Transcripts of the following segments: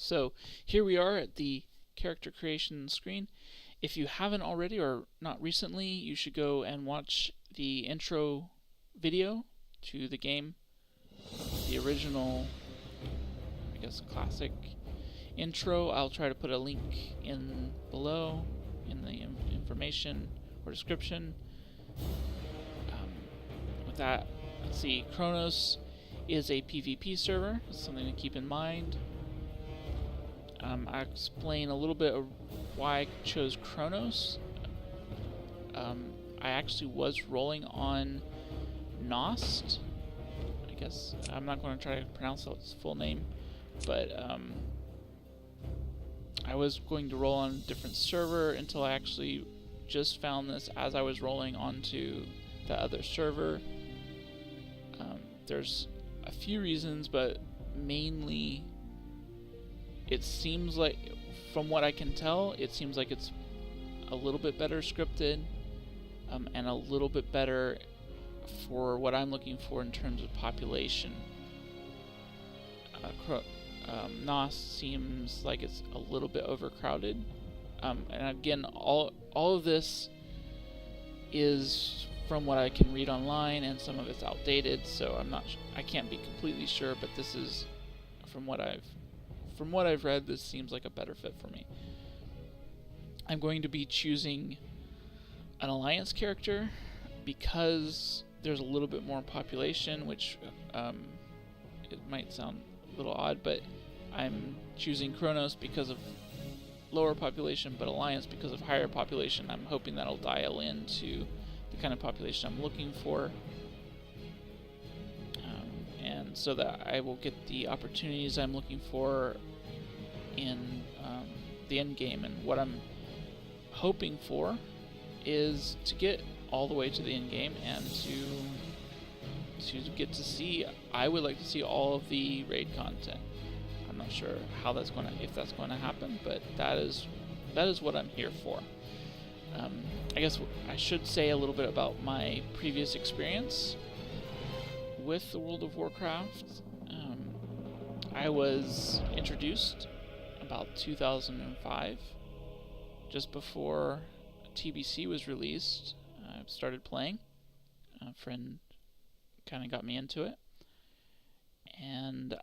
So here we are at the character creation screen. If you haven't already, or not recently, you should go and watch the intro video to the game. The original, I guess, classic intro. I'll try to put a link in below in the information or description. With that, let's see, Chronos is a PvP server. That's something to keep in mind. I'll explain a little bit of why I chose Chronos. I actually was rolling on Nost. I guess I'm not going to try to pronounce its full name, but I was going to roll on a different server until I actually just found this as I was rolling onto the other server. There's a few reasons, but mainly it seems like, from what I can tell, it seems like it's a little bit better scripted and a little bit better for what I'm looking for in terms of population. Nos seems like it's a little bit overcrowded, and again, all of this is from what I can read online, and some of it's outdated, so I can't be completely sure, but this is from what I've read, this seems like a better fit for me. I'm going to be choosing an alliance character because there's a little bit more population, which it might sound a little odd, but I'm choosing Chronos because of lower population, but alliance because of higher population. I'm hoping that'll dial into the kind of population I'm looking for, and so that I will get the opportunities I'm looking for in the end game. And what I'm hoping for is to get all the way to the end game and to get to see. I would like to see all of the raid content. I'm not sure if that's going to happen, but that is what I'm here for. I guess I should say a little bit about my previous experience with the World of Warcraft. I was introduced about 2005, just before TBC was released. I started playing. A friend kind of got me into it, and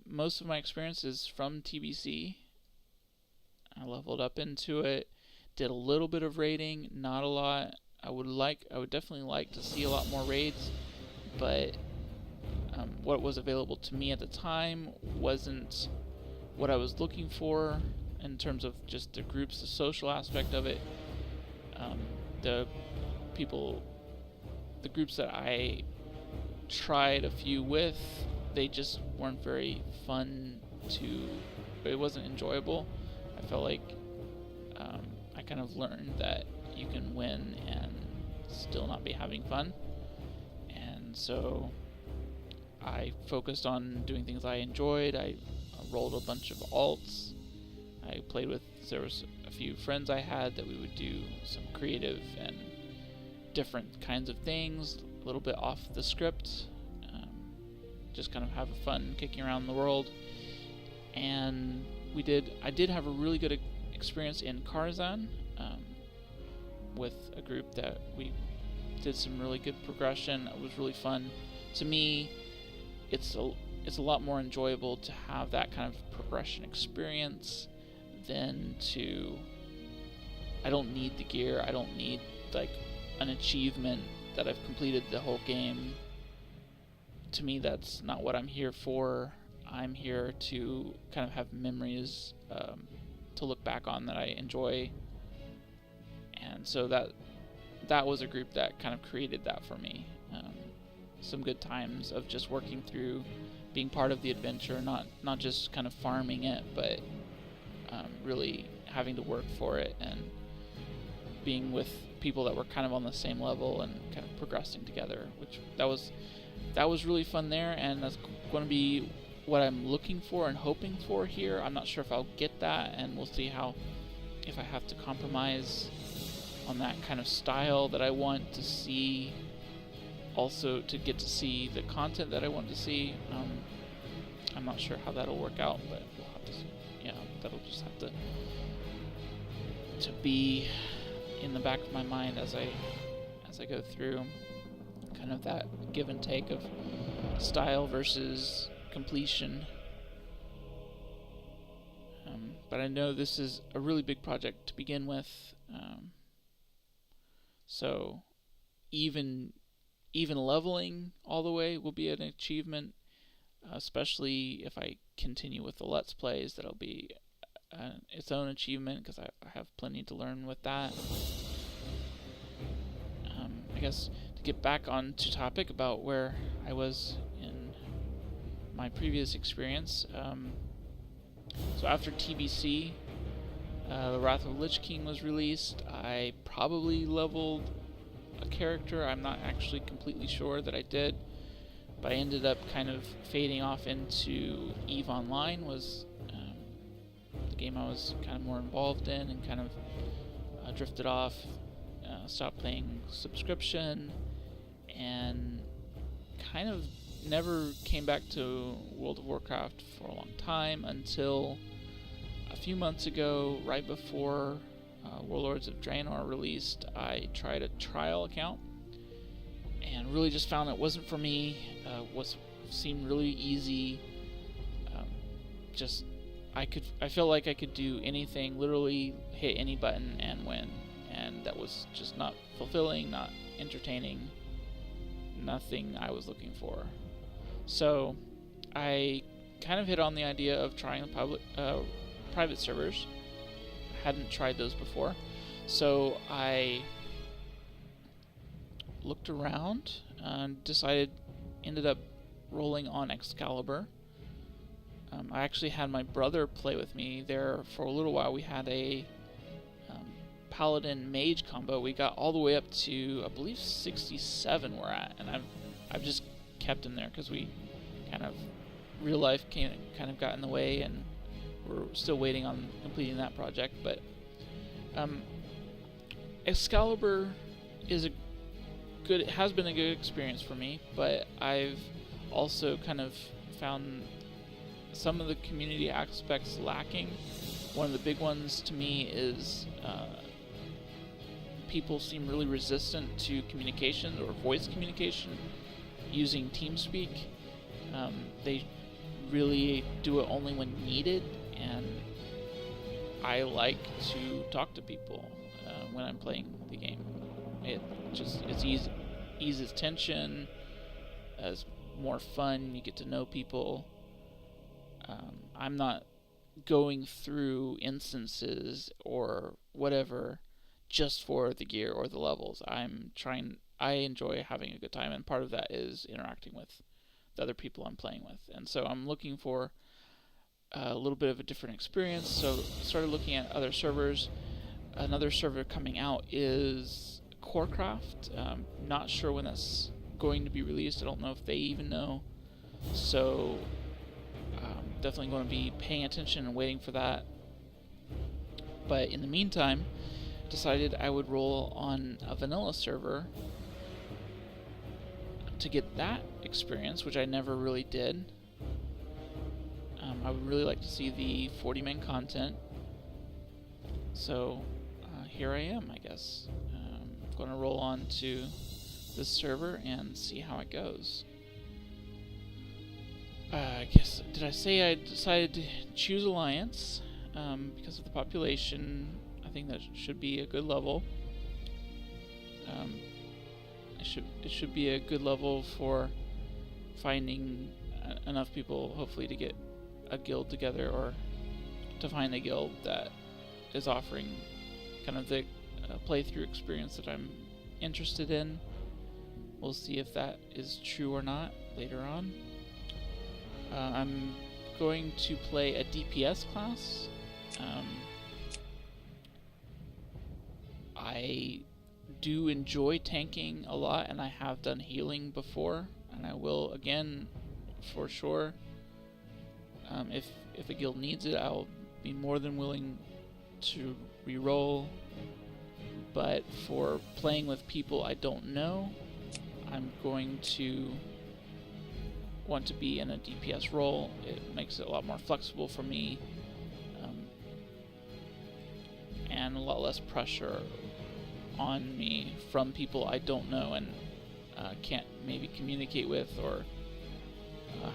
most of my experience is from TBC. I leveled up into it, did a little bit of raiding, not a lot. I would definitely like to see a lot more raids, but what was available to me at the time wasn't what I was looking for in terms of just the groups, the social aspect of it. The groups that I tried a few with, they just weren't very fun it wasn't enjoyable. I felt like I kind of learned that you can win and still not be having fun, and so I focused on doing things I enjoyed. I rolled a bunch of alts. There was a few friends I had that we would do some creative and different kinds of things, a little bit off the script, just kind of have fun kicking around the world. And I did have a really good experience in Karazhan with a group that we did some really good progression. It was really fun. To me, it's a lot more enjoyable to have that kind of progression experience than I don't need the gear. I don't need like an achievement that I've completed the whole game. To me, that's not what I'm here for. I'm here to kind of have memories to look back on that I enjoy, and so that was a group that kind of created that for me. Some good times of just working through, being part of the adventure, not just kind of farming it, but really having to work for it, and being with people that were kind of on the same level and kind of progressing together, which that was really fun there, and that's going to be what I'm looking for and hoping for here. I'm not sure if I'll get that, and we'll see if I have to compromise on that kind of style that I want to see, also to get to see the content that I want to see. I'm not sure how that'll work out, but we'll have to see. that'll just have to be in the back of my mind as I go through, kind of that give and take of style versus completion. But I know this is a really big project to begin with, so even leveling all the way will be an achievement, especially if I continue with the Let's Plays. That'll be its own achievement, because I have plenty to learn with that. I guess to get back onto topic about where I was in my previous experience, so after TBC, the Wrath of Lich King was released. I probably leveled a character. I'm not actually completely sure that I did, but I ended up kind of fading off into EVE Online, was the game I was kind of more involved in, and kind of drifted off, stopped playing subscription, and kind of never came back to World of Warcraft for a long time until a few months ago, right before Warlords of Draenor released. I tried a trial account and really just found it wasn't for me. Seemed really easy. I felt like I could do anything, literally hit any button and win, and that was just not fulfilling, not entertaining, nothing I was looking for. So I kind of hit on the idea of trying the private servers. I hadn't tried those before, so I looked around and ended up rolling on Excalibur. I actually had my brother play with me there for a little while. We had a Paladin Mage combo. We got all the way up to, I believe, 67 we're at, and I've just kept him there because we kind of real life kind of got in the way, and we're still waiting on completing that project. But Excalibur has been a good experience for me, but I've also kind of found some of the community aspects lacking. One of the big ones to me is people seem really resistant to communication or voice communication using TeamSpeak. They really do it only when needed, and I like to talk to people when I'm playing the game. It's eases tension, it's more fun, you get to know people. I'm not going through instances or whatever just for the gear or the levels. I enjoy having a good time, and part of that is interacting with the other people I'm playing with. And so I'm looking for a little bit of a different experience, so started looking at other servers. Another server coming out is Corecraft. Not sure when that's going to be released. I don't know if they even know. So definitely going to be paying attention and waiting for that. But in the meantime, decided I would roll on a vanilla server to get that experience, which I never really did. I would really like to see the 40-man content. So here I am, I guess. I'm going to roll on to this server and see how it goes. I guess, did I say I decided to choose Alliance because of the population? I think that should be a good level. It should be a good level for finding enough people, hopefully, to get a guild together, or to find a guild that is offering kind of the playthrough experience that I'm interested in. We'll see if that is true or not later on. I'm going to play a DPS class. I do enjoy tanking a lot, and I have done healing before, and I will again for sure. If a guild needs it, I'll be more than willing to reroll. But for playing with people I don't know, I'm going to want to be in a DPS role. It makes it a lot more flexible for me. and a lot less pressure on me from people I don't know and can't maybe communicate with, or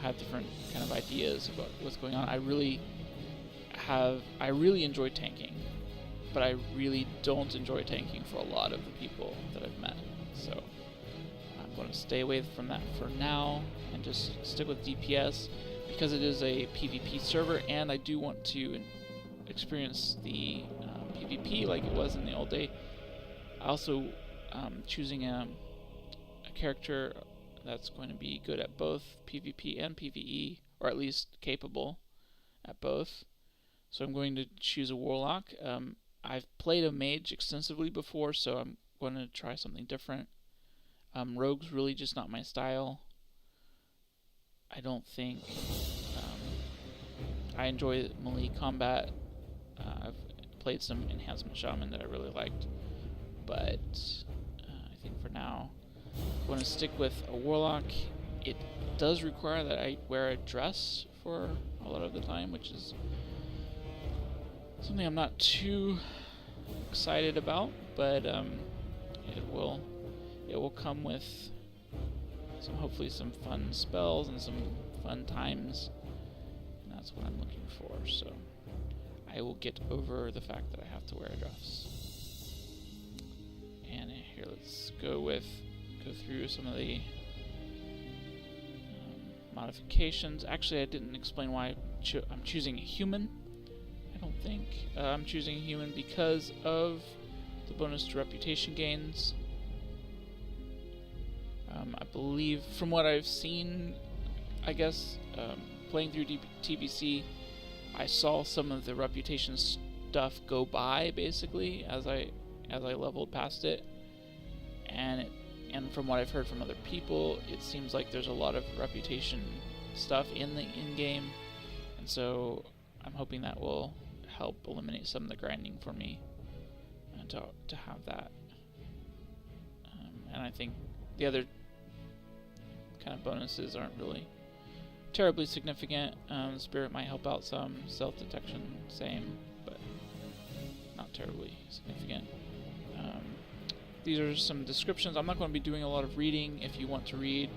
have different kind of ideas about what's going on. I really enjoy tanking, but I really don't enjoy tanking for a lot of the people that I've met. So I'm going to stay away from that for now and just stick with DPS, because it is a PvP server, and I do want to experience the PvP like it was in the old day. I also choosing a character that's going to be good at both PvP and PvE, or at least capable at both. So I'm going to choose a Warlock. I've played a mage extensively before, so I'm going to try something different. Rogue's really just not my style. I don't think I enjoy melee combat. I've played some Enhancement Shaman that I really liked, but I think for now I'm going to stick with a Warlock. It does require that I wear a dress for a lot of the time, which is something I'm not too excited about, but it will come with hopefully some fun spells and some fun times, and that's what I'm looking for. So I will get over the fact that I have to wear a dress. And here, let's go through some of the modifications. Actually, I didn't explain why I'm choosing a human. I don't think I'm choosing a human because of the bonus to reputation gains. I believe, from what I've seen, I guess, playing through TBC, I saw some of the reputation stuff go by basically as I leveled past it, and from what I've heard from other people, it seems like there's a lot of reputation stuff in the in-game, and so I'm hoping that will help eliminate some of the grinding for me, and to have that. And I think the other kind of bonuses aren't really terribly significant. Spirit might help out some, stealth detection same, but not terribly significant. These are some descriptions. I'm not going to be doing a lot of reading. If you want to read,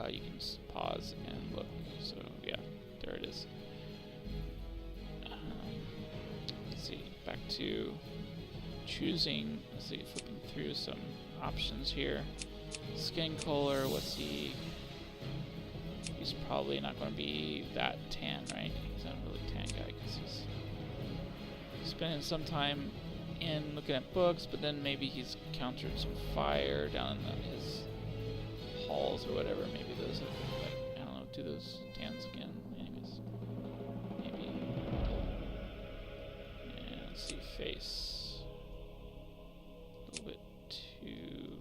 you can just pause and look. So yeah, there it is. Let's see, back to choosing. Let's see, flipping through some options here. Skin color, what's he? He's probably not going to be that tan, right? He's not a really tan guy because he's spending some time in looking at books, but then maybe he's countered some fire down in his halls or whatever. Maybe those have, like, I don't know, do those tans again. Anyways, maybe. And let's see, face. A little bit too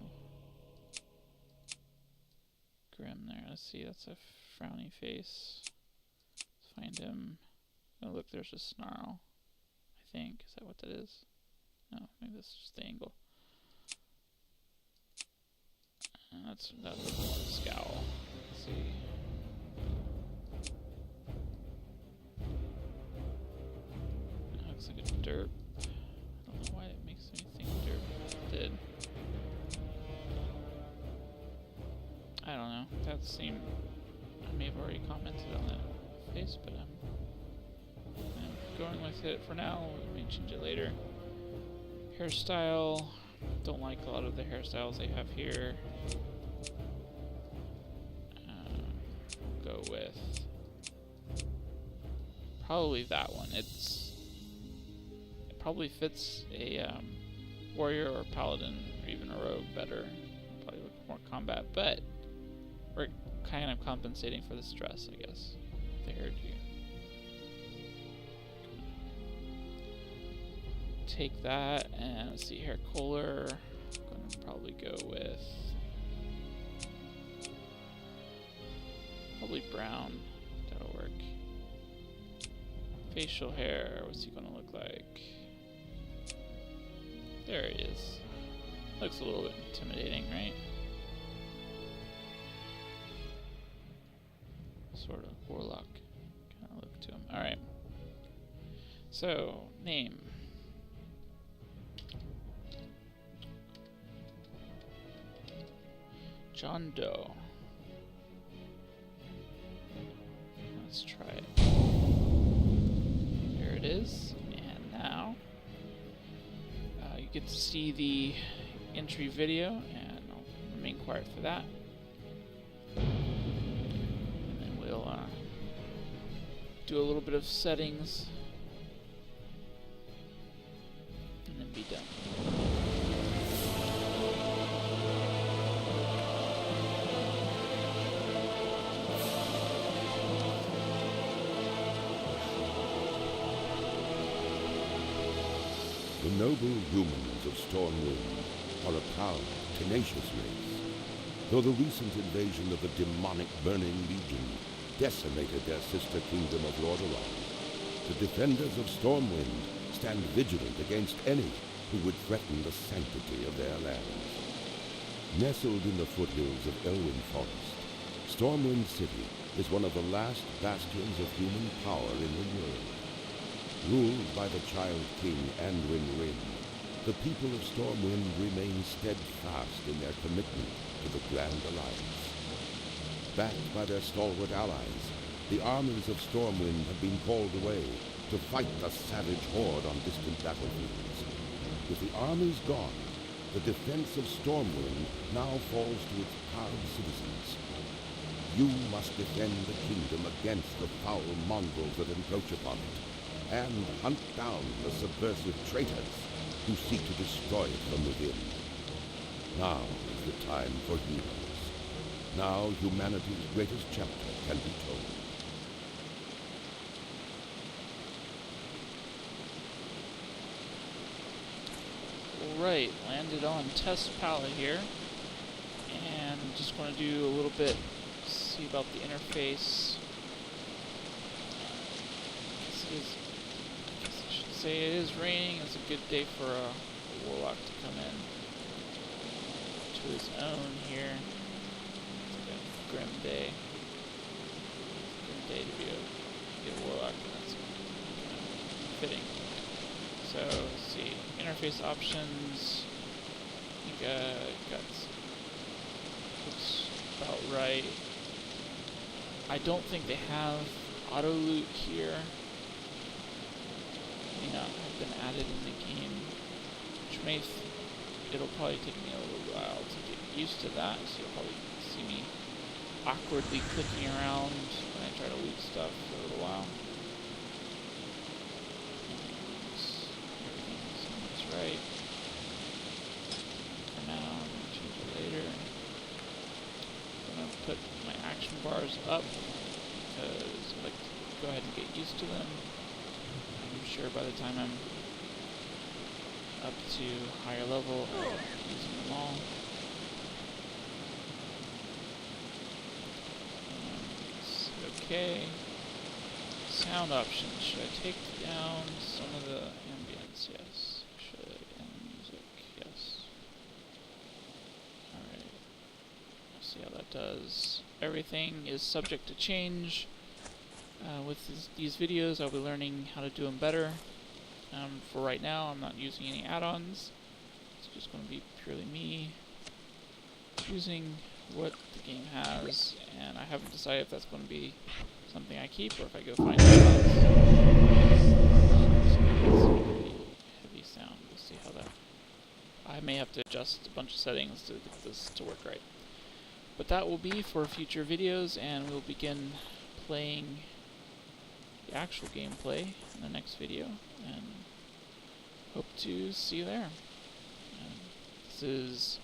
grim there. Let's see, that's a frowny face. Let's find him. Oh look, there's a snarl, I think. Is that what that is? No, maybe that's just the angle. That looks more like a scowl. Let's see. That looks like a derp. I don't know why it makes me think derp did. I don't know. That seemed... I may have already commented on that face, but I'm going with it for now. We may change it later. Hairstyle. Don't like a lot of the hairstyles they have here. Go with probably that one. It probably fits a warrior or paladin or even a rogue better. Probably look more combat, but we're kind of compensating for the stress, I guess. The hairdo. Take that, and let's see, hair color. I'm gonna probably go with probably brown. That'll work. Facial hair, what's he gonna look like? There he is. Looks a little bit intimidating, right? Sort of warlock kind of look to him. Alright. So, name. John Doe. Let's try it. There it is. And now you get to see the entry video, and I'll remain quiet for that. And then we'll do a little bit of settings and then be done. The noble humans of Stormwind are a proud, tenacious race. Though the recent invasion of the demonic Burning Legion decimated their sister kingdom of Lordaeron, the defenders of Stormwind stand vigilant against any who would threaten the sanctity of their lands. Nestled in the foothills of Elwyn Forest, Stormwind City is one of the last bastions of human power in the world. Ruled by the Child King Anduin Wrynn, the people of Stormwind remain steadfast in their commitment to the Grand Alliance. Backed by their stalwart allies, the armies of Stormwind have been called away to fight the savage horde on distant battlefields. With the armies gone, the defense of Stormwind now falls to its proud citizens. You must defend the kingdom against the foul mongrels that encroach upon it, and hunt down the subversive traitors who seek to destroy it from within. Now is the time for heroes. Now humanity's greatest chapter can be told. Alright, landed on test palette here, and just want to do a little bit, see about the interface. It is raining. It's a good day for a Warlock to come in to his own here. It's like a grim day. Grim day to be a Warlock, and that's kind of fitting. So let's see, interface options. I think looks about right. I don't think they have auto loot here. May not have been added in the game, which it'll probably take me a little while to get used to that, so you'll probably see me awkwardly clicking around when I try to loot stuff for a little while. Everything seems right for now. I'm going to change it later. I'm going to put my action bars up because I like to go ahead and get used to them. I'm sure by the time I'm up to higher level, I'll be using them all. Okay. Sound options. Should I take down some of the ambience? Yes. Should. And music. Yes. Alright. Let's see how that does. Everything is subject to change. With these videos, I'll be learning how to do them better. For right now, I'm not using any add-ons. It's just going to be purely me using what the game has, and I haven't decided if that's going to be something I keep or if I go find add-ons. It's heavy sound. We'll see how that. I may have to adjust a bunch of settings to get this to work right. But that will be for future videos, and we'll begin playing the actual gameplay in the next video, and hope to see you there. This is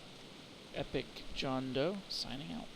Epic John Doe signing out.